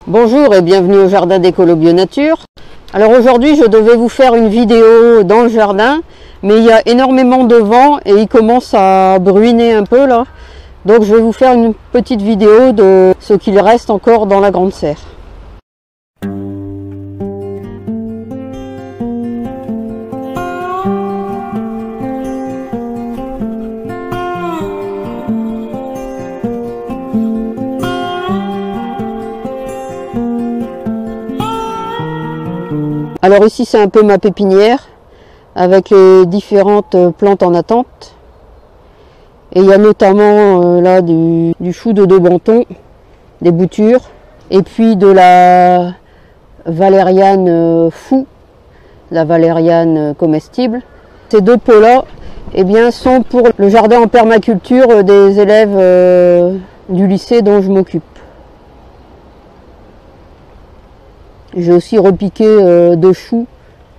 Bonjour et bienvenue au jardin d'Écolo Bio Nature. Alors aujourd'hui je devais vous faire une vidéo dans le jardin, mais il y a énormément de vent et il commence à bruiner un peu là. Donc je vais vous faire une petite vidéo de ce qu'il reste encore dans la grande serre. Alors ici c'est un peu ma pépinière avec les différentes plantes en attente. Et il y a notamment là du chou de deux bantons, des boutures, et puis de la valériane fou, la valériane comestible. Ces deux pots-là sont pour le jardin en permaculture des élèves du lycée dont je m'occupe. J'ai aussi repiqué deux choux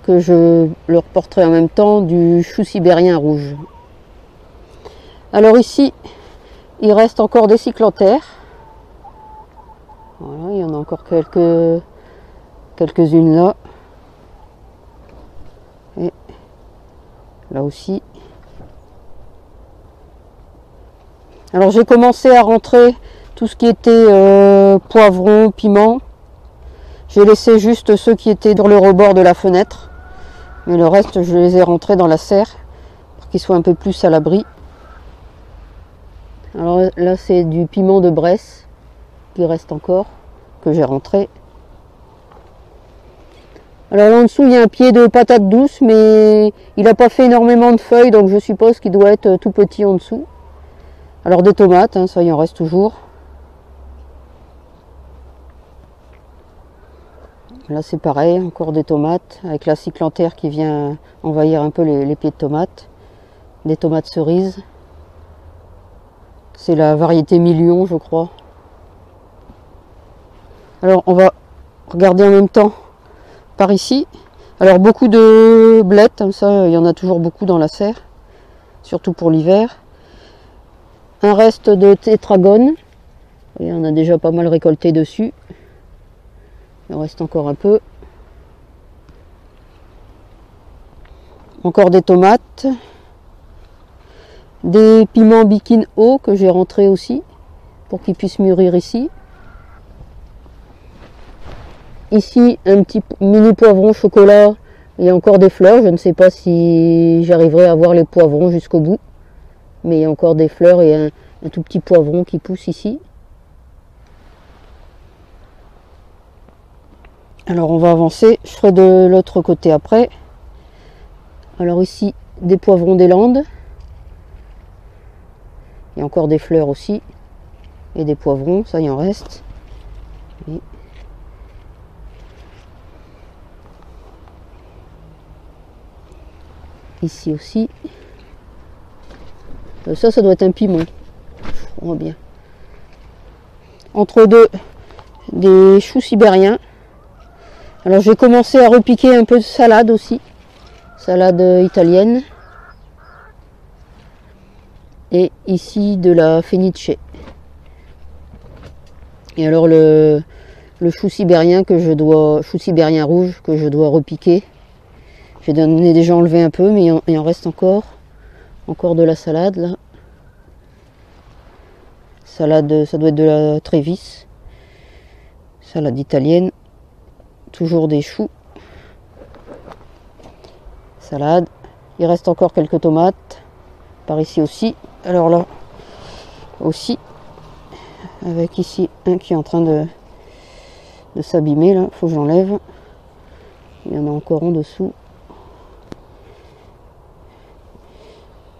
que je leur porterai en même temps, du chou sibérien rouge. Alors ici, il reste encore des cyclanthères. Voilà, il y en a encore quelques-unes là. Et là aussi. Alors j'ai commencé à rentrer tout ce qui était poivron, piment. J'ai laissé juste ceux qui étaient dans le rebord de la fenêtre. Mais le reste, je les ai rentrés dans la serre pour qu'ils soient un peu plus à l'abri. Alors là, c'est du piment de Bresse qui reste encore, que j'ai rentré. Alors là en dessous, il y a un pied de patate douce, mais il n'a pas fait énormément de feuilles, donc je suppose qu'il doit être tout petit en dessous. Alors des tomates, ça il en reste toujours. Là c'est pareil, encore des tomates, avec la cyclanthère qui vient envahir un peu les pieds de tomates. Des tomates cerises. C'est la variété million, je crois. Alors on va regarder en même temps par ici. Alors beaucoup de blettes, comme ça, il y en a toujours beaucoup dans la serre, surtout pour l'hiver. Un reste de tétragone, et on a déjà pas mal récolté dessus. Il en reste encore un peu. Encore des tomates. Des piments bikin haut que j'ai rentrés aussi pour qu'ils puissent mûrir ici. Ici un petit mini poivron chocolat. Il y a encore des fleurs. Je ne sais pas si j'arriverai à voir les poivrons jusqu'au bout. Mais il y a encore des fleurs et un tout petit poivron qui pousse ici. Alors on va avancer. Je ferai de l'autre côté après. Alors ici des poivrons des Landes. Il y a encore des fleurs aussi. Et des poivrons, ça il en reste. Et ici aussi. Ça doit être un piment. Je crois bien. Entre deux, des choux sibériens. Alors j'ai commencé à repiquer un peu de salade aussi. Salade italienne. Et ici de la fenice. Et alors le chou sibérien chou sibérien rouge que je dois repiquer. J'ai déjà enlevé un peu, mais il en reste encore. Encore de la salade là. Salade, ça doit être de la Trévis. Salade italienne. Toujours des choux. Salade. Il reste encore quelques tomates. Par ici aussi. Alors là aussi. Avec ici un qui est en train de s'abîmer là. Faut que j'enlève. Il y en a encore en dessous.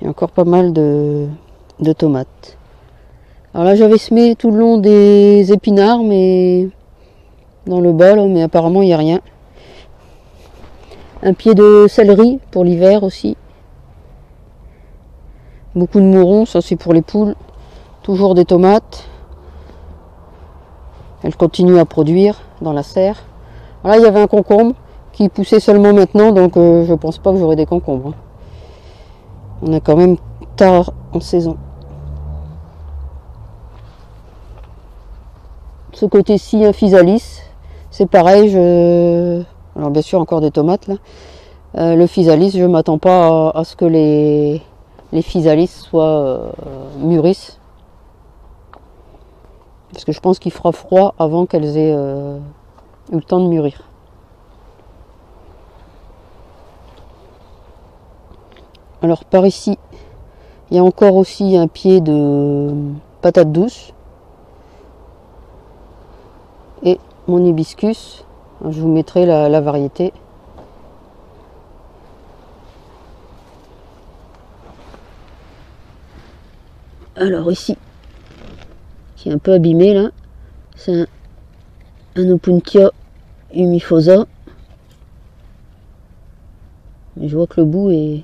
Il y a encore pas mal de tomates. Alors là j'avais semé tout le long des épinards, mais dans le bas là, mais apparemment il n'y a rien. Un pied de céleri pour l'hiver aussi. Beaucoup de mourons, ça c'est pour les poules. Toujours des tomates. Elles continuent à produire dans la serre. Là il y avait un concombre qui poussait seulement maintenant, donc je pense pas que j'aurai des concombres. On est quand même tard en saison. ce côté-ci un physalis. C'est pareil, alors bien sûr encore des tomates là. Le physalis, je m'attends pas à ce que les physalis mûrissent. Parce que je pense qu'il fera froid avant qu'elles aient eu le temps de mûrir. Alors par ici, il y a encore aussi un pied de patate douce. Et mon hibiscus, je vous mettrai la variété. Alors ici, qui est un peu abîmé là, c'est un Opuntia humifosa. Mais je vois que le bout est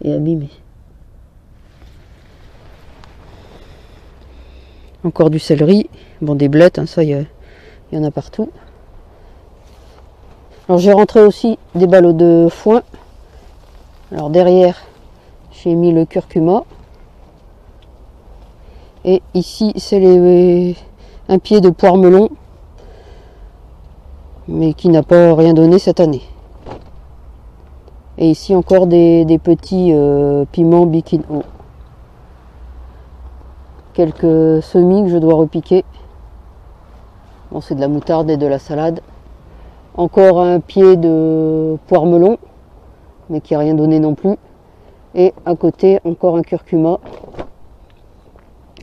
abîmé. Encore du céleri, bon des blettes, hein, ça il y en a partout. Alors j'ai rentré aussi des ballots de foin. Alors derrière, j'ai mis le curcuma. Et ici, c'est un pied de poire melon, mais qui n'a pas rien donné cette année. Et ici encore des petits piments bikino. Quelques semis que je dois repiquer. Bon, c'est de la moutarde et de la salade. Encore un pied de poire melon, mais qui n'a rien donné non plus. Et à côté, encore un curcuma.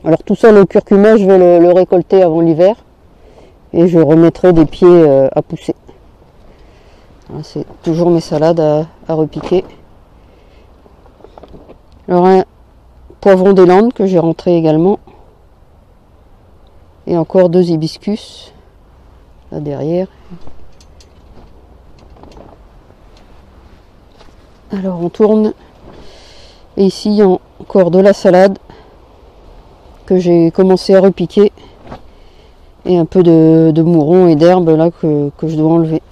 Alors tout ça, le curcuma, je vais le récolter avant l'hiver. Et je remettrai des pieds à pousser. C'est toujours mes salades à repiquer. Alors un poivron des Landes que j'ai rentré également. Et encore 2 hibiscus. Là derrière. Alors on tourne. Et ici, il y a encore de la salade que j'ai commencé à repiquer. Et un peu de mouron et d'herbe là que je dois enlever.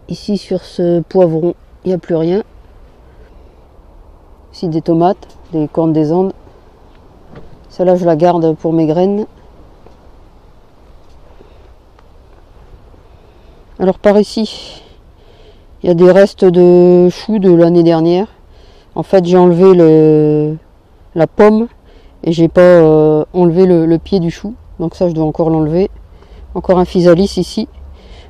Ici sur ce poivron, il n'y a plus rien. Ici des tomates, des cornes des Andes. Celle-là je la garde pour mes graines. Alors par ici, il y a des restes de choux de l'année dernière. En fait j'ai enlevé la pomme et j'ai pas enlevé le pied du chou. Donc ça je dois encore l'enlever. Encore un physalis ici.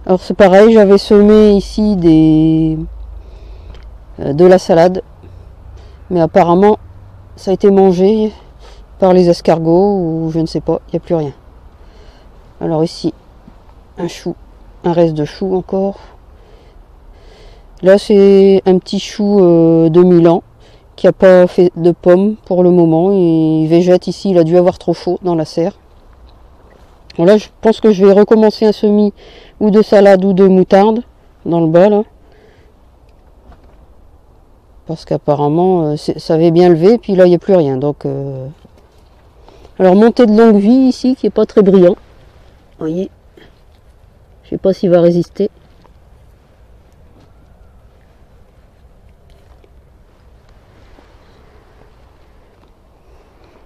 Alors c'est pareil, j'avais semé ici de la salade, mais apparemment ça a été mangé par les escargots ou je ne sais pas, il n'y a plus rien. Alors ici, un chou, un reste de chou encore. Là c'est un petit chou de Milan qui n'a pas fait de pommes pour le moment, il végète ici, il a dû avoir trop chaud dans la serre. Bon, là je pense que je vais recommencer un semis ou de salade ou de moutarde dans le bas là. Parce qu'apparemment ça avait bien levé et puis là il n'y a plus rien. Donc alors montée de longue vie ici qui est pas très brillant. Vous voyez. Je sais pas s'il va résister.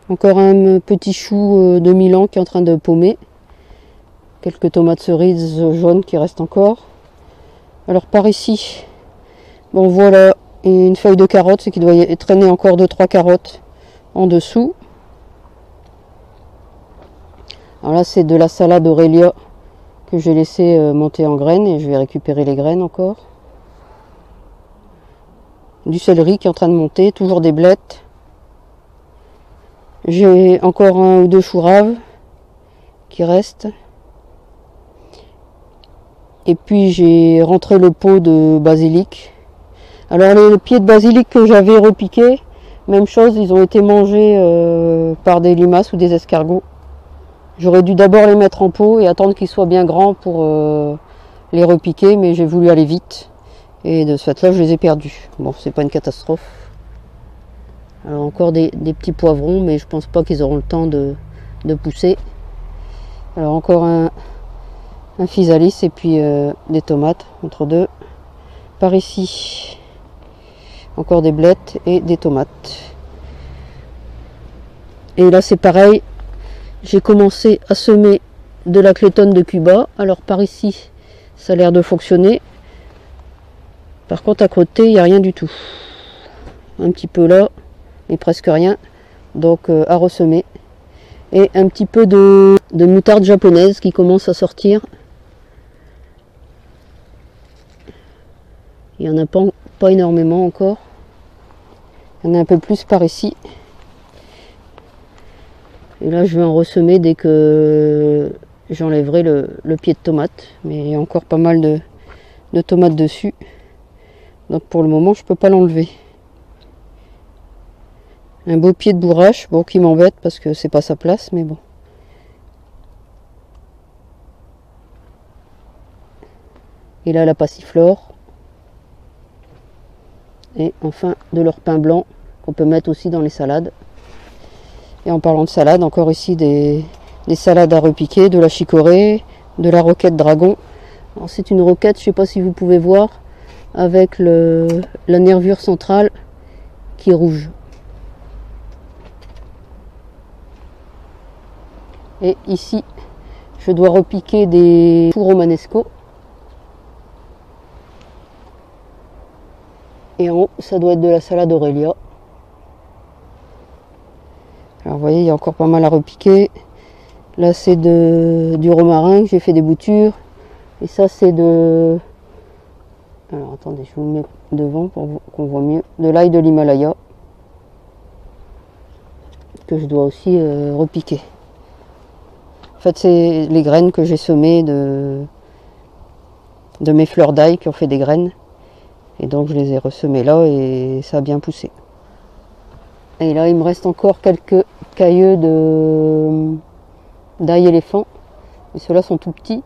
Encore un petit chou de Milan qui est en train de paumer. Quelques tomates cerises jaunes qui restent encore. Alors par ici, bon voilà une feuille de carotte, c'est qu'il doit y traîner encore 2-3 carottes en dessous. Alors là c'est de la salade Aurélia que j'ai laissé monter en graines et je vais récupérer les graines encore. Du céleri qui est en train de monter, toujours des blettes. J'ai encore 1 ou 2 choux raves qui restent. Et puis j'ai rentré le pot de basilic. Alors les pieds de basilic que j'avais repiqués, même chose, ils ont été mangés par des limaces ou des escargots. J'aurais dû d'abord les mettre en pot et attendre qu'ils soient bien grands pour les repiquer, mais j'ai voulu aller vite. Et de ce fait-là, je les ai perdus. Bon, c'est pas une catastrophe. Alors encore des petits poivrons, mais je pense pas qu'ils auront le temps de pousser. Alors encore un physalis et puis des tomates entre deux. Par ici, encore des blettes et des tomates. Et là c'est pareil, j'ai commencé à semer de la clétone de Cuba. Alors par ici ça a l'air de fonctionner. Par contre à côté il n'y a rien du tout. Un petit peu là, mais presque rien. Donc à ressemer. Et un petit peu de moutarde japonaise qui commence à sortir. Il n'y en a pas énormément encore. Il y en a un peu plus par ici. Et là je vais en ressemer dès que j'enlèverai le pied de tomate. Mais il y a encore pas mal de tomates dessus. Donc pour le moment je ne peux pas l'enlever. Un beau pied de bourrache, bon, qui m'embête parce que c'est pas sa place, mais bon. Et là la passiflore. Et enfin de leur pain blanc qu'on peut mettre aussi dans les salades. Et en parlant de salade, encore ici des salades à repiquer, de la chicorée, de la roquette dragon. Alors c'est une roquette, je ne sais pas si vous pouvez voir, avec la nervure centrale qui est rouge. Et ici, je dois repiquer des choux romanesco. Et en haut, ça doit être de la salade Aurelia. Alors vous voyez, il y a encore pas mal à repiquer. Là, c'est du romarin que j'ai fait des boutures. Et ça, c'est de... Alors attendez, je vous le mets devant pour qu'on voit mieux. De l'ail de l'Himalaya. Que je dois aussi repiquer. En fait, c'est les graines que j'ai semées de mes fleurs d'ail qui ont fait des graines. Et donc, je les ai ressemées là et ça a bien poussé. Et là, il me reste encore quelques cailleux d'ail éléphant. Et ceux-là sont tout petits.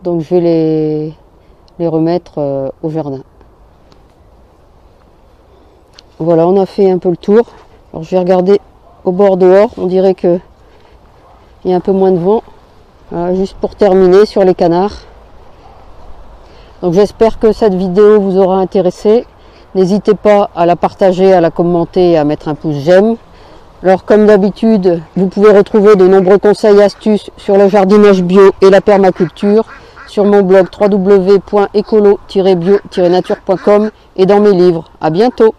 Donc, je vais les remettre au jardin. Voilà, on a fait un peu le tour. Alors, je vais regarder au bord dehors. On dirait que il y a un peu moins de vent. Voilà, juste pour terminer sur les canards. Donc j'espère que cette vidéo vous aura intéressé. N'hésitez pas à la partager, à la commenter et à mettre un pouce j'aime. Alors comme d'habitude, vous pouvez retrouver de nombreux conseils et astuces sur le jardinage bio et la permaculture sur mon blog www.écolo-bio-nature.com et dans mes livres. À bientôt!